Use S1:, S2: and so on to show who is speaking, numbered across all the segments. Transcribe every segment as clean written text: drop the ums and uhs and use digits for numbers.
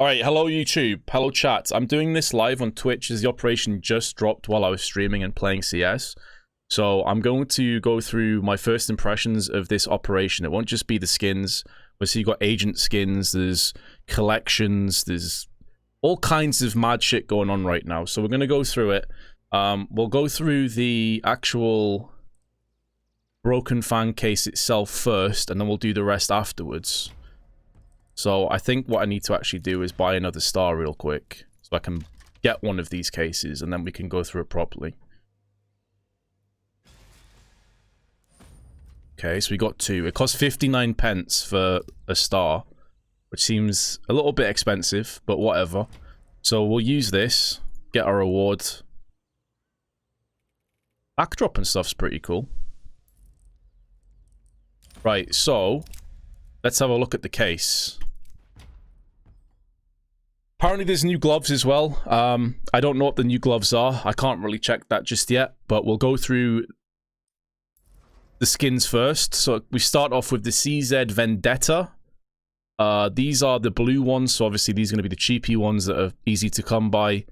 S1: Alright, hello YouTube, hello chat. I'm doing this live on Twitch as the operation just dropped while I was streaming and playing CS. So I'm going to go through my first impressions of this operation. It won't just be the skins. We'll see you've got agent skins, there's collections, there's all kinds of mad shit going on right now. So we're going to go through it. We'll go through the actual broken Fang case itself first, and then we'll do the rest afterwards. So I think what I need to actually do is buy another star real quick, so I can get one of these cases, and then we can go through it properly. Okay, so we got two. It costs 59 pence for a star, which seems a little bit expensive, but whatever. So we'll use this, get our reward. Backdrop and stuff's pretty cool. Right, so let's have a look at the case. Apparently there's new gloves as well. I don't know what the new gloves are. I can't really check that just yet, but we'll go through the skins first. So we start off with the CZ Vendetta. These are the blue ones, so obviously these are going to be the cheapy ones that are easy to come by.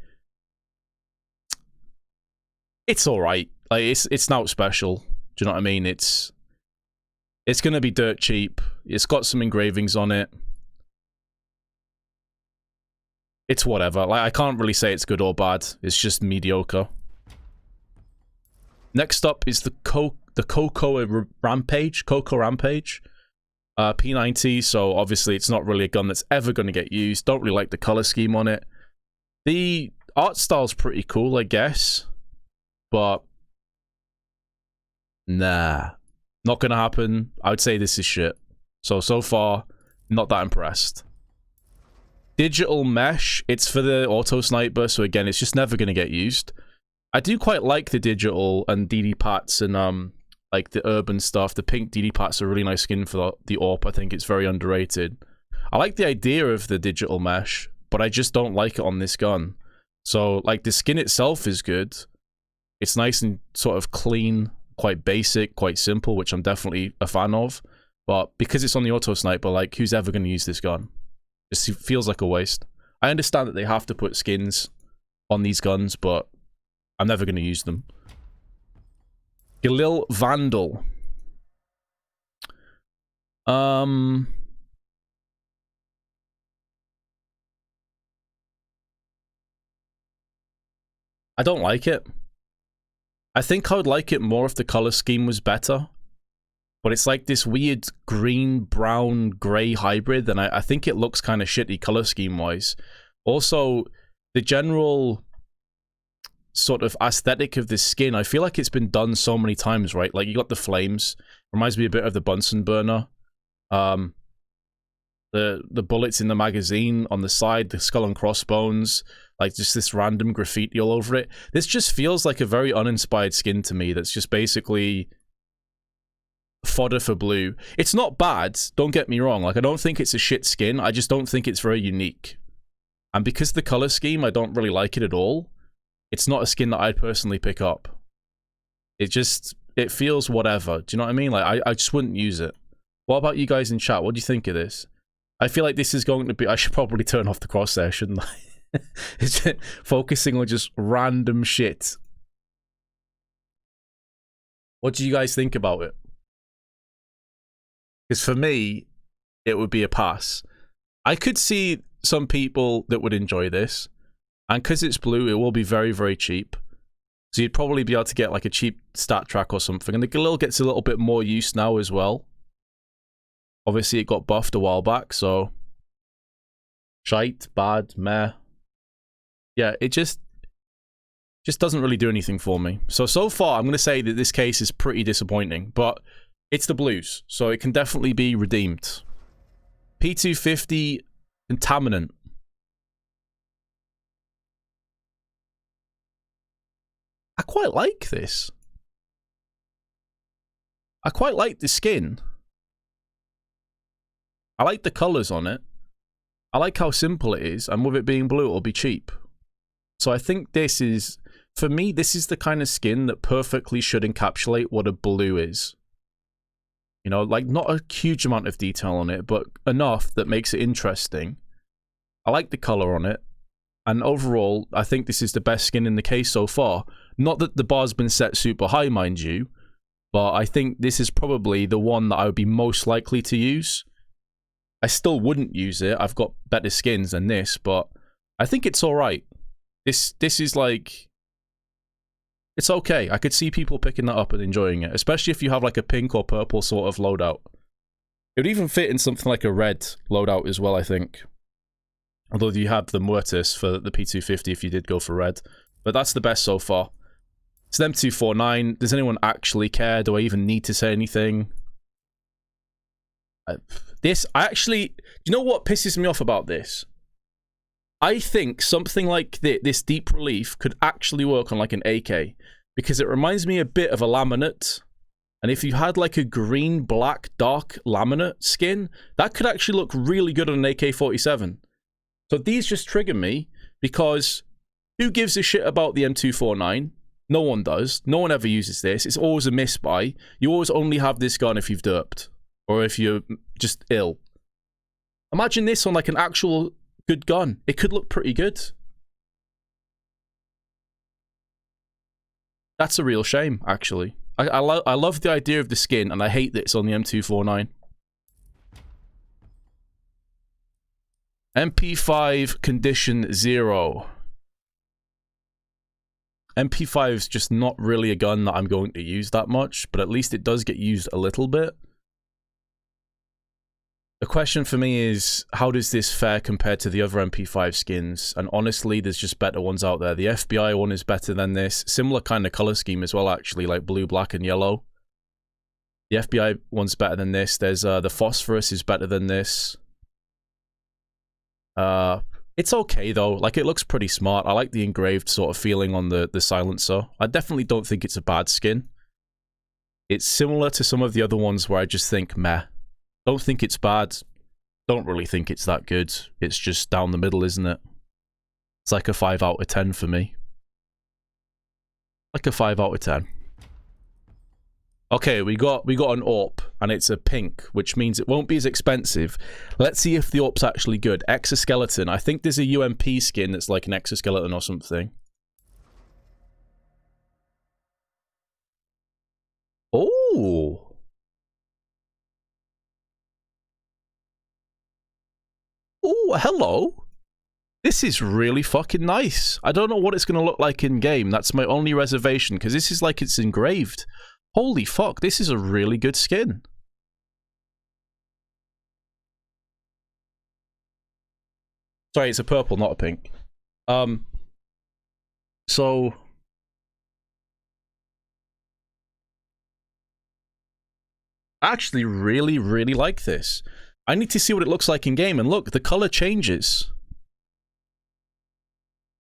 S1: It's alright. Like, it's not special. Do you know what I mean? It's going to be dirt cheap. It's got some engravings on it. It's whatever. Like, I can't really say it's good or bad. It's just mediocre. Next up is the Coco Rampage. P90, so obviously it's not really a gun that's ever going to get used. Don't really like the color scheme on it. The art style's pretty cool, I guess. But nah. Not going to happen. I would say this is shit. So far, not that impressed. Digital mesh, it's for the auto sniper, so again, it's just never going to get used. I do quite like the digital and DD Pats and like the urban stuff. The pink DD Pats are a really nice skin for the AWP. I think it's very underrated. I like the idea of the digital mesh, but I just don't like it on this gun. So like the skin itself is good. It's nice and sort of clean, quite basic, quite simple, which I'm definitely a fan of. But because it's on the auto sniper, like, who's ever going to use this gun? It feels like a waste. I understand that they have to put skins on these guns, but I'm never going to use them. Galil Vandal. I don't like it. I think I would like it more if the color scheme was better. But it's like this weird green, brown, grey hybrid, and I think it looks kind of shitty color scheme-wise. Also, the general sort of aesthetic of this skin, I feel like it's been done so many times, right? Like, you got the flames. Reminds me a bit of the Bunsen burner. The bullets in the magazine on the side, the skull and crossbones, like just this random graffiti all over it. This just feels like a very uninspired skin to me that's just basically fodder for blue. It's not bad, don't get me wrong. Like, I don't think it's a shit skin. I just don't think it's very unique. And because of the color scheme, I don't really like it at all. It's not a skin that I'd personally pick up. It feels whatever. Do you know what I mean? Like, I just wouldn't use it. What about you guys in chat? What do you think of this? I feel like this is going to be... I should probably turn off the crosshair, shouldn't I? It's focusing on just random shit. What do you guys think about it? Because for me, it would be a pass. I could see some people that would enjoy this. And because it's blue, it will be very, very cheap. So you'd probably be able to get like a cheap stat track or something. And the Galil gets a little bit more use now as well. Obviously, it got buffed a while back, so... Shite, bad, meh. Yeah, it just doesn't really do anything for me. So far, I'm going to say that this case is pretty disappointing. But it's the blues, so it can definitely be redeemed. P250 Contaminant. I quite like this. I quite like the skin. I like the colors on it. I like how simple it is, and with it being blue, it'll be cheap. So I think this is, for me, this is the kind of skin that perfectly should encapsulate what a blue is. You know, like, not a huge amount of detail on it, but enough that makes it interesting. I like the color on it. And overall, I think this is the best skin in the case so far. Not that the bar's been set super high, mind you, but I think this is probably the one that I would be most likely to use. I still wouldn't use it. I've got better skins than this, but I think it's alright. This is like... It's okay. I could see people picking that up and enjoying it, especially if you have like a pink or purple sort of loadout. It would even fit in something like a red loadout as well, I think. Although you had the Mortis for the P250 if you did go for red. But that's the best so far. It's an M249. Does anyone actually care? Do I even need to say anything? Do you know what pisses me off about this? I think something like this deep relief could actually work on like an AK. Because it reminds me a bit of a laminate. And if you had like a green, black, dark laminate skin, that could actually look really good on an AK-47. So these just trigger me because who gives a shit about the M249? No one does. No one ever uses this. It's always a miss-buy. You always only have this gun if you've derped. Or if you're just ill. Imagine this on like an actual good gun. It could look pretty good. That's a real shame, actually. I love the idea of the skin, and I hate that it's on the M249. MP5 Condition 0. MP5 is just not really a gun that I'm going to use that much, but at least it does get used a little bit. The question for me is, how does this fare compared to the other MP5 skins? And honestly, there's just better ones out there. The FBI one is better than this. Similar kind of color scheme as well, actually, like blue, black, and yellow. The FBI one's better than this. There's the Phosphorus is better than this. It's okay, though. Like, it looks pretty smart. I like the engraved sort of feeling on the silencer. I definitely don't think it's a bad skin. It's similar to some of the other ones where I just think, meh. Don't think it's bad. Don't really think it's that good. It's just down the middle, isn't it? It's like a 5 out of 10 for me. Like a 5 out of 10. Okay, we got an AWP, and it's a pink, which means it won't be as expensive. Let's see if the AWP's actually good. Exoskeleton. I think there's a UMP skin that's like an exoskeleton or something. Oh! Oh, hello. This is really fucking nice. I don't know what it's going to look like in game. That's my only reservation, because this is like it's engraved. Holy fuck, this is a really good skin. Sorry, it's a purple, not a pink. So... I actually really, really like this. I need to see what it looks like in game, and look, the color changes.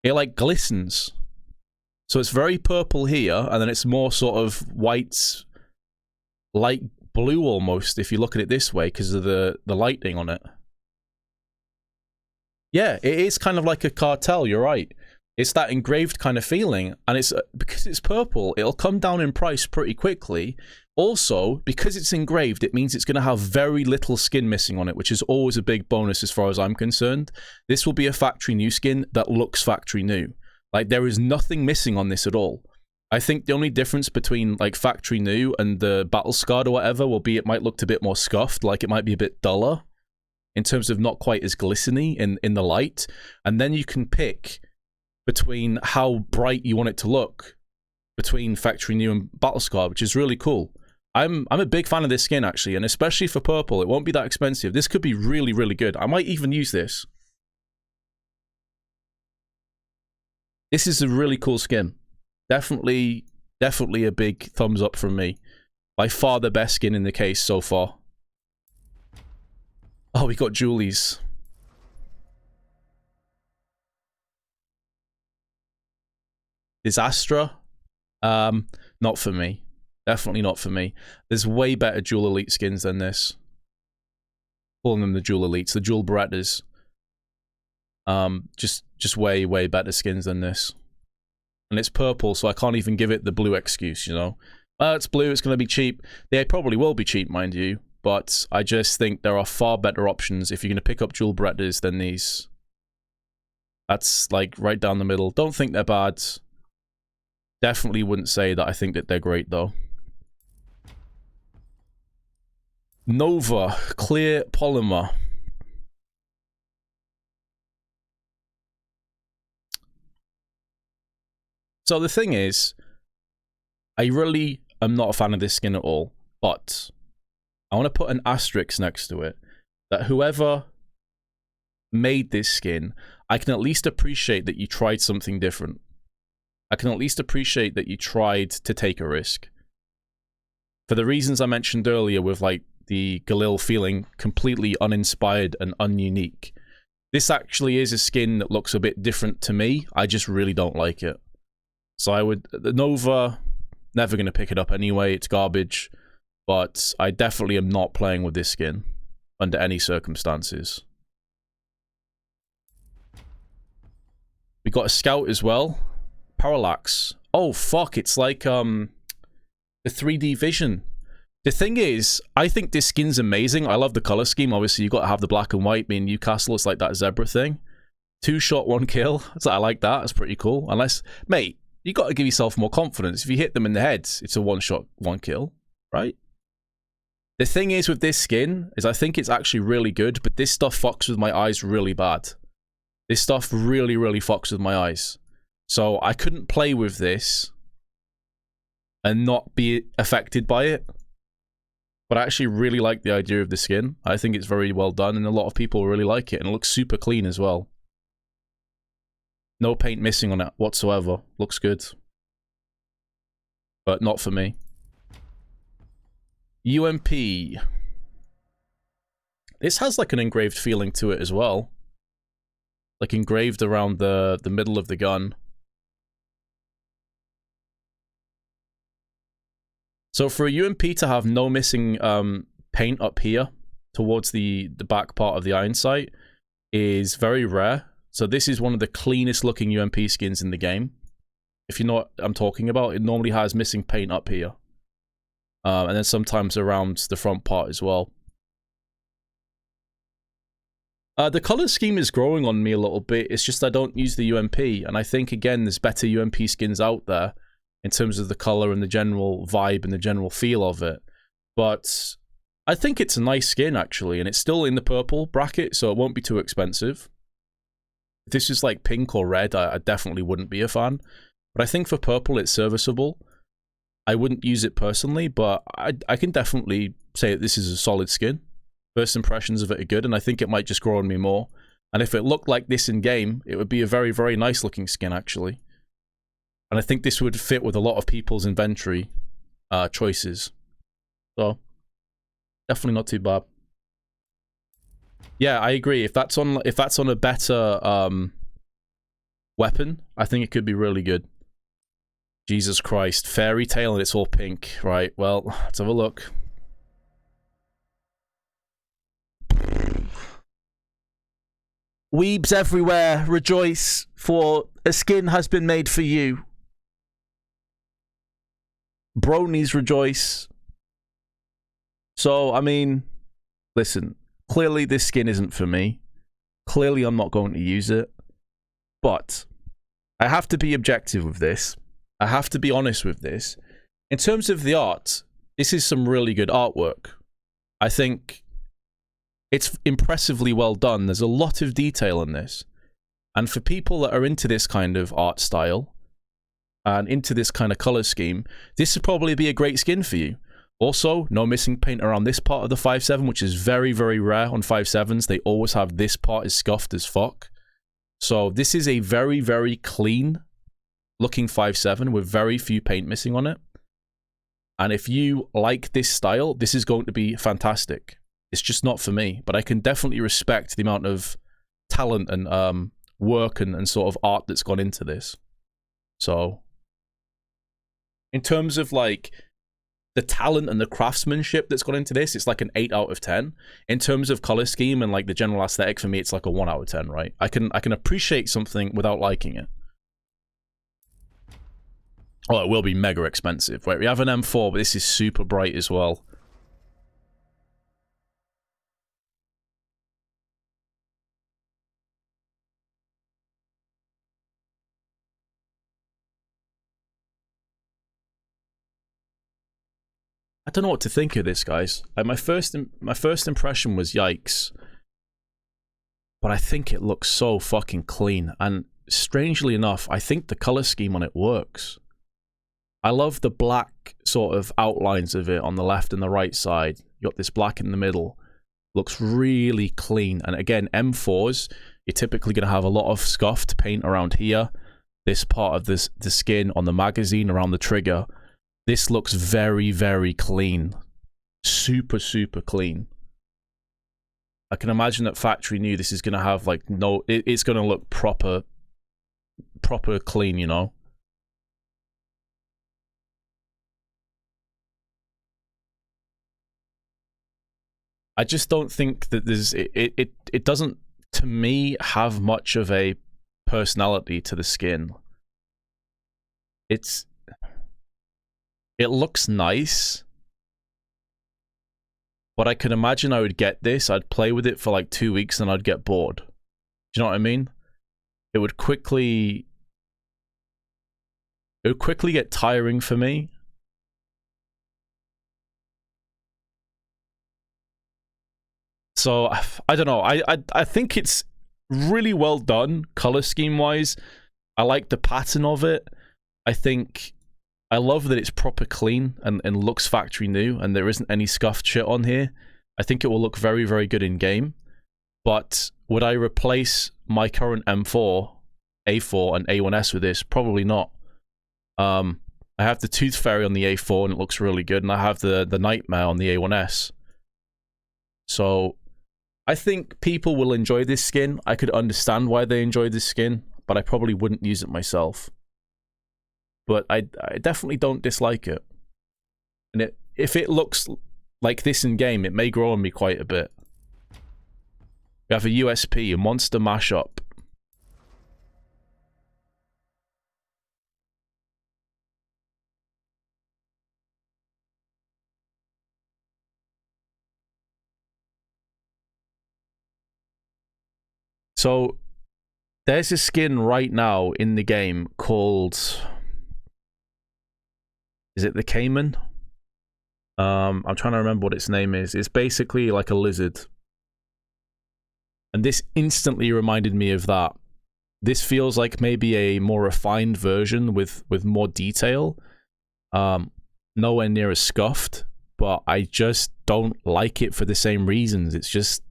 S1: It like glistens. So it's very purple here, and then it's more sort of white, light blue almost, if you look at it this way, because of the lighting on it. Yeah, it is kind of like a cartel, you're right. It's that engraved kind of feeling, and it's because it's purple, it'll come down in price pretty quickly. Also, because it's engraved, it means it's going to have very little skin missing on it, which is always a big bonus as far as I'm concerned. This will be a factory new skin that looks factory new. Like, there is nothing missing on this at all. I think the only difference between, like, factory new and the battle scarred or whatever will be it might look a bit more scuffed, like it might be a bit duller in terms of not quite as glistening in the light. And then you can pick between how bright you want it to look between factory new and battle scarred, which is really cool. I'm a big fan of this skin, actually, and especially for purple, it won't be that expensive. This could be really, really good. I might even use this. This is a really cool skin. Definitely a big thumbs up from me. By far the best skin in the case so far. Oh, we got Julie's. Disastra? Not for me. Definitely not for me. There's way better Jewel Elite skins than this. Calling them the Jewel Elites, the Jewel Berettas. Just way, way better skins than this. And it's purple, so I can't even give it the blue excuse, you know? It's blue, it's going to be cheap. They probably will be cheap, mind you. But I just think there are far better options if you're going to pick up Jewel Berettas than these. That's like right down the middle. Don't think they're bad. Definitely wouldn't say that I think that they're great though. Nova, clear polymer. So the thing is, I really am not a fan of this skin at all, but I want to put an asterisk next to it, that whoever made this skin, I can at least appreciate that you tried something different. I can at least appreciate that you tried to take a risk. For the reasons I mentioned earlier with like the Galil feeling completely uninspired and ununique. This actually is a skin that looks a bit different to me. I just really don't like it. So I would... The Nova, never going to pick it up anyway. It's garbage. But I definitely am not playing with this skin under any circumstances. We got a Scout as well. Parallax. Oh, fuck. It's like the 3D vision. The thing is, I think this skin's amazing. I love the color scheme. Obviously, you got to have the black and white. Being Newcastle, it's like that zebra thing. 2 shot, 1 kill. So I like that. That's pretty cool. Unless, mate, you got to give yourself more confidence. If you hit them in the head, it's a 1 shot, 1 kill, right? The thing is with this skin is I think it's actually really good, but this stuff fucks with my eyes really bad. This stuff really, really fucks with my eyes. So I couldn't play with this and not be affected by it. But I actually really like the idea of the skin. I think it's very well done, and a lot of people really like it, and it looks super clean as well. No paint missing on it whatsoever. Looks good. But not for me. UMP. This has like an engraved feeling to it as well. Like engraved around the middle of the gun. So for a UMP to have no missing paint up here towards the back part of the iron sight is very rare. So this is one of the cleanest looking UMP skins in the game. If you know what I'm talking about, it normally has missing paint up here. And then sometimes around the front part as well. The color scheme is growing on me a little bit. It's just I don't use the UMP. And I think, again, there's better UMP skins out there in terms of the color and the general vibe and the general feel of it. But I think it's a nice skin, actually. And it's still in the purple bracket, so it won't be too expensive. If this is like pink or red, I definitely wouldn't be a fan. But I think for purple, it's serviceable. I wouldn't use it personally, but I can definitely say that this is a solid skin. First impressions of it are good, and I think it might just grow on me more. And if it looked like this in-game, it would be a very, very nice-looking skin, actually. And I think this would fit with a lot of people's inventory choices. So, definitely not too bad. Yeah, I agree. If that's on a better weapon, I think it could be really good. Jesus Christ, fairy tale and it's all pink. Right, well, let's have a look. Weebs everywhere, rejoice, for a skin has been made for you. Bronies rejoice. So, I mean, listen, clearly this skin isn't for me. Clearly I'm not going to use it. But I have to be objective with this. I have to be honest with this. In terms of the art, this is some really good artwork. I think it's impressively well done. There's a lot of detail in this. And for people that are into this kind of art style and into this kind of color scheme, this would probably be a great skin for you. Also, no missing paint around this part of the 5.7, which is very, very rare on 5.7s. They always have this part is scuffed as fuck. So this is a very, very clean looking 5.7 with very few paint missing on it. And if you like this style, this is going to be fantastic. It's just not for me, but I can definitely respect the amount of talent and work and sort of art that's gone into this. So, in terms of like the talent and the craftsmanship that's gone into this, it's like an 8 out of 10. In terms of color scheme and like the general aesthetic, for me, it's like a 1 out of 10, right? I can appreciate something without liking it. Oh, it will be mega expensive. Right, we have an M4, but this is super bright as well. I don't know what to think of this, guys. Like my first impression was yikes. But I think it looks so fucking clean. And strangely enough, I think the color scheme on it works. I love the black sort of outlines of it on the left and the right side. You got this black in the middle. Looks really clean. And again, M4s, you're typically going to have a lot of scuffed paint around here. This part of the skin on the magazine around the trigger. This looks very, very clean. Super, super clean. I can imagine that factory new, this is going to have like no... It's going to look proper clean, you know? I just don't think that there's... It doesn't, to me, have much of a personality to the skin. It looks nice, but I can imagine I would get this, I'd play with it for like 2 weeks and I'd get bored. Do you know what I mean? It would quickly get tiring for me. So I don't know. I think it's really well done color scheme wise. I like the pattern of it. I love that it's proper clean and looks factory new and there isn't any scuffed shit on here. I think it will look very, very good in game. But would I replace my current M4, A4 and A1S with this? Probably not. I have the Tooth Fairy on the A4 and it looks really good, and I have the Nightmare on the A1S. So I think people will enjoy this skin. I could understand why they enjoy this skin, but I probably wouldn't use it myself. But I definitely don't dislike it. And if it looks like this in game, it may grow on me quite a bit. We have a USP, a monster mashup. So there's a skin right now in the game called... Is it the Cayman? I'm trying to remember what its name is. It's basically like a lizard. And this instantly reminded me of that. This feels like maybe a more refined version with more detail. Nowhere near as scuffed, but I just don't like it for the same reasons. It's just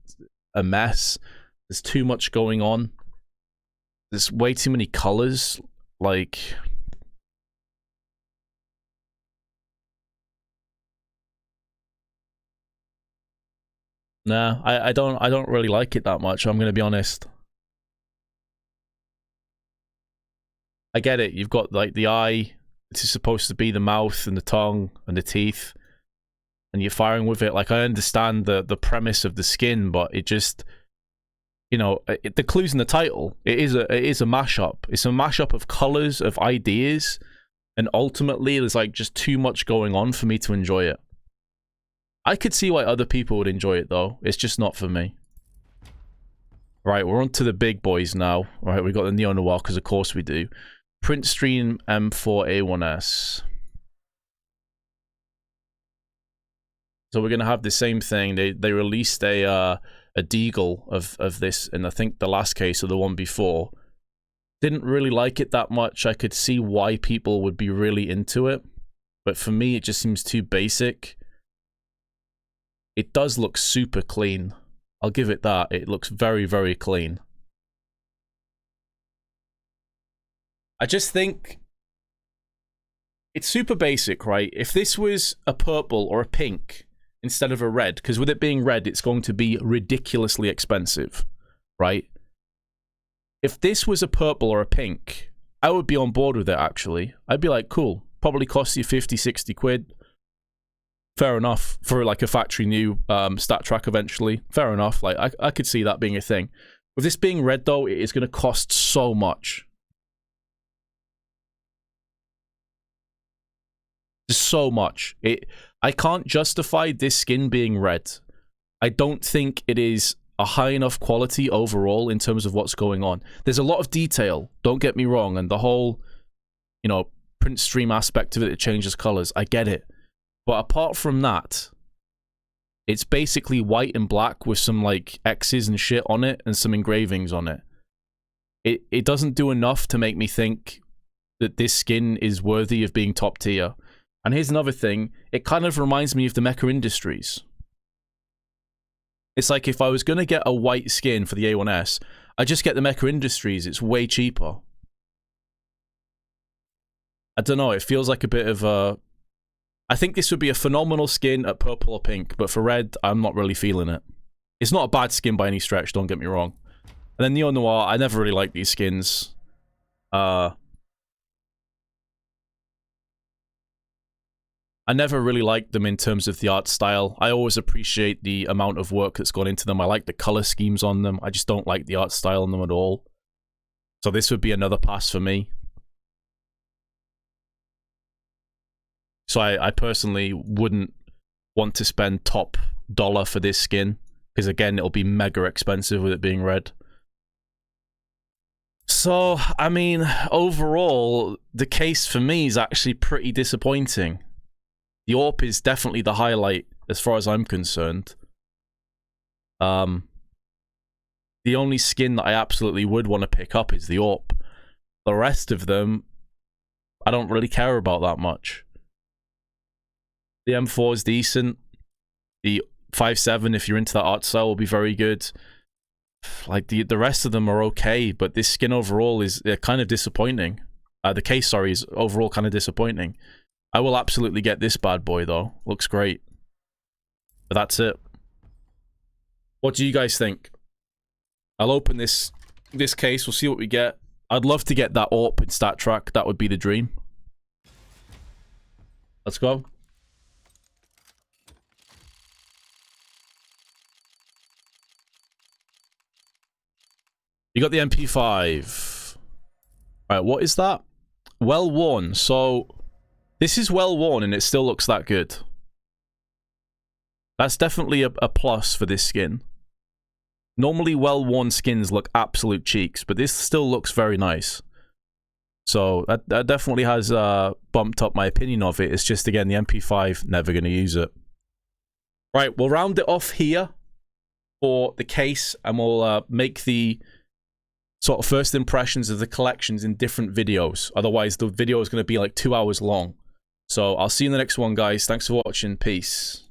S1: a mess. There's too much going on. There's way too many colors. Like... Nah, I don't really like it that much, I'm gonna be honest. I get it, you've got like the eye, it's supposed to be the mouth and the tongue and the teeth, and you're firing with it. Like, I understand the premise of the skin, but it just, you know, the clue's in the title. It is a mashup. It's a mashup of colors, of ideas, and ultimately there's like just too much going on for me to enjoy it. I could see why other people would enjoy it, though. It's just not for me. Right, we're on to the big boys now. Right, we got the Neo Noir, because of course we do. Print Stream M4A1S. So we're going to have the same thing. They released a deagle of this, and I think the last case or the one before. Didn't really like it that much. I could see why people would be really into it. But for me, it just seems too basic. It does look super clean. I'll give it that. It looks very, very clean. I just think it's super basic, right? If this was a purple or a pink instead of a red, because with it being red, it's going to be ridiculously expensive, right? If this was a purple or a pink, I would be on board with it, actually. I'd be like, cool. Probably cost you 50, 60 quid. Fair enough for like a factory new stat track eventually. Fair enough. Like I could see that being a thing. With this being red though, it is going to cost so much. So much. I can't justify this skin being red. I don't think it is a high enough quality overall in terms of what's going on. There's a lot of detail, don't get me wrong, and the whole, you know, print stream aspect of it changes colors. I get it. But apart from that, it's basically white and black with some like X's and shit on it and some engravings on it. It doesn't do enough to make me think that this skin is worthy of being top tier. And here's another thing, it kind of reminds me of the Mecha Industries. It's like if I was going to get a white skin for the A1S, I just get the Mecha Industries, it's way cheaper. I don't know, it feels like a bit of a... I think this would be a phenomenal skin at purple or pink, but for red, I'm not really feeling it. It's not a bad skin by any stretch, don't get me wrong. And then Neo Noir, I never really liked these skins. I never really liked them in terms of the art style. I always appreciate the amount of work that's gone into them. I like the color schemes on them. I just don't like the art style on them at all. So this would be another pass for me. So I personally wouldn't want to spend top dollar for this skin. Because again, it'll be mega expensive with it being red. So, I mean, overall, the case for me is actually pretty disappointing. The AWP is definitely the highlight as far as I'm concerned. The only skin that I absolutely would want to pick up is the AWP. The rest of them, I don't really care about that much. The M4 is decent. The 5.7, if you're into that art style, will be very good. Like, the rest of them are okay, but this skin overall is kind of disappointing. The case, sorry, is overall kind of disappointing. I will absolutely get this bad boy, though. Looks great. But that's it. What do you guys think? I'll open this case. We'll see what we get. I'd love to get that AWP in Stat Track. That would be the dream. Let's go. You got the MP5. Alright, what is that? Well worn. So, this is well worn and it still looks that good. That's definitely a plus for this skin. Normally, well worn skins look absolute cheeks, but this still looks very nice. So, that definitely has bumped up my opinion of it. It's just, again, the MP5, never going to use it. Right, we'll round it off here for the case, and we'll make the sort of first impressions of the collections in different videos. Otherwise, the video is going to be like 2 hours long. So I'll see you in the next one, guys. Thanks for watching. Peace.